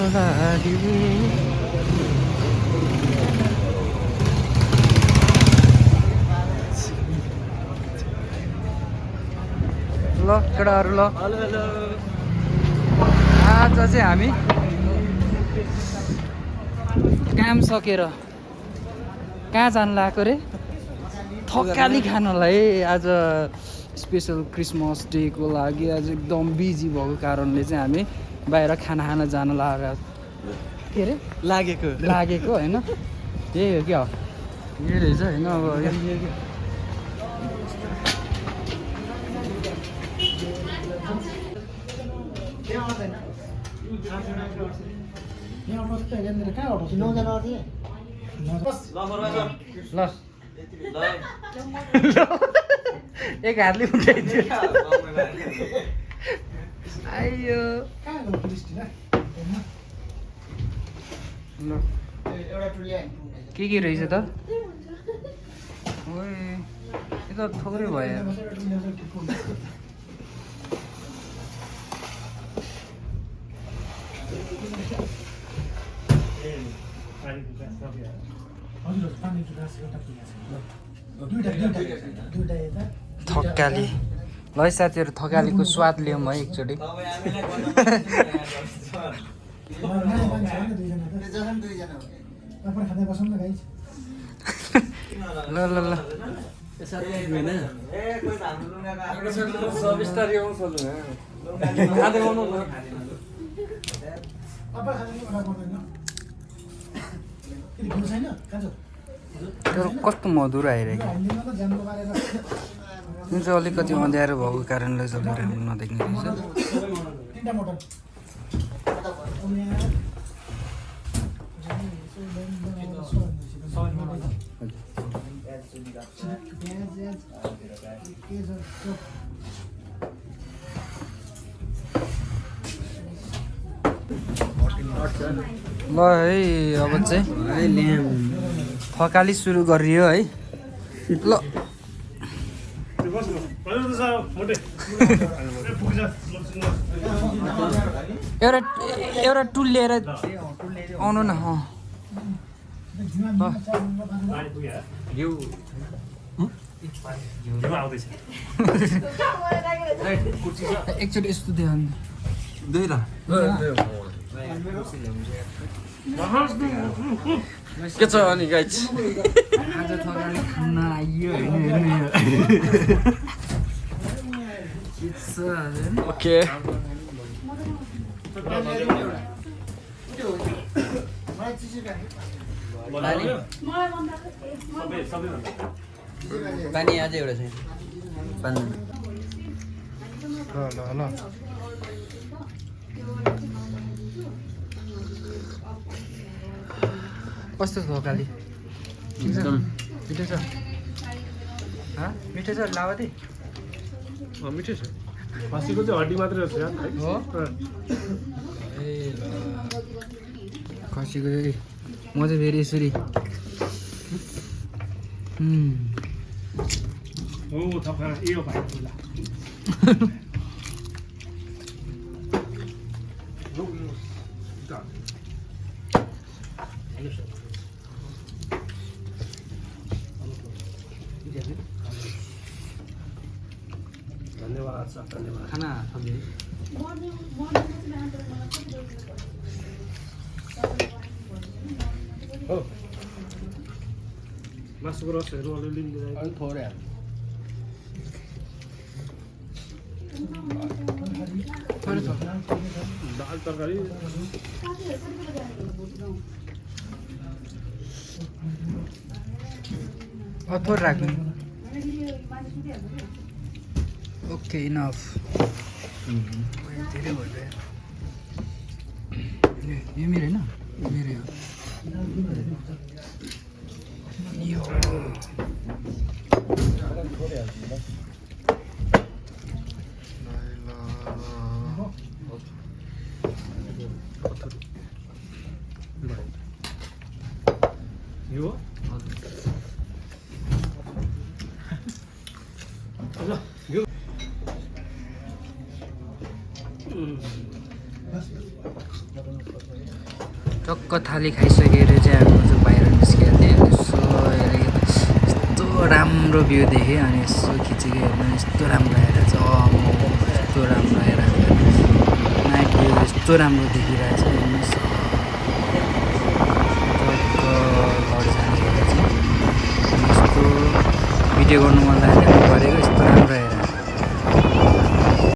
लाग्यो ल केटाहरू ल आज चाहिँ हामी काम सकेर कहाँ जानु लाग्यो रे थकाली खानलाई आज स्पेसल क्रिसमस डेको लागि आज एकदम बिजी भएको कारणले चाहिँ हामी बाहिर खाना खान जान के अरे लागेको होइन त्यही हो क्या यही रहेछ होइन अब ल एक हातले उठाइदियो आइयो ल के रहेछ त ओए यो त थोरै भयो थकाली ल है साथीहरू थकालीको स्वाद लियौँ है एकचोटि ल ल ल कस्तो मधुर आइरहेको जुन चाहिँ अलिकति अँध्यारो भएको कारणले चाहिँ राम्रो नदेख्ने रहेछ ल है अब चाहिँ थकाली सुरु गरियो है ल एउटा टुल लिएर आउनु न एकचोटि यस्तो ध्यान के छ अनि गाइज आज थकाली खान आइयो ओके पानी आज एउटा छ पानी ल कस्तो छ थकाली ठिक छ मिठो छ मिठो छ लावती मिठो छ खसीको चाहिँ हड्डी मात्रै रहेछ हो ए खसीको चाहिँ म चाहिँ फेरि यसरी हो थपा यो भाइ धन्यवाद सर धन्यवाद खाना सब्जी हो मासुको रसहरू अलिअलि अलिक थोरै दाल तरकारी थोरै राख्नु ओके इनफ धेरै भयो यो मेरो होइन मेरो यो यो टक्क थाली खाइसकेर चाहिँ हामी चाहिँ बाहिर निस्केको थिएँ यसो यस्तो राम्रो भ्यू देखेँ अनि यसो खिचेको हेर्नु यस्तो राम्रो आएर चाहिँ यस्तो राम्रो आएर नाइट भ्यू यस्तो राम्रो देखिरहेको छ हेर्नुहोस् टक्क घर जाने चाहिँ यस्तो भिडियो गर्नु मन लाग्यो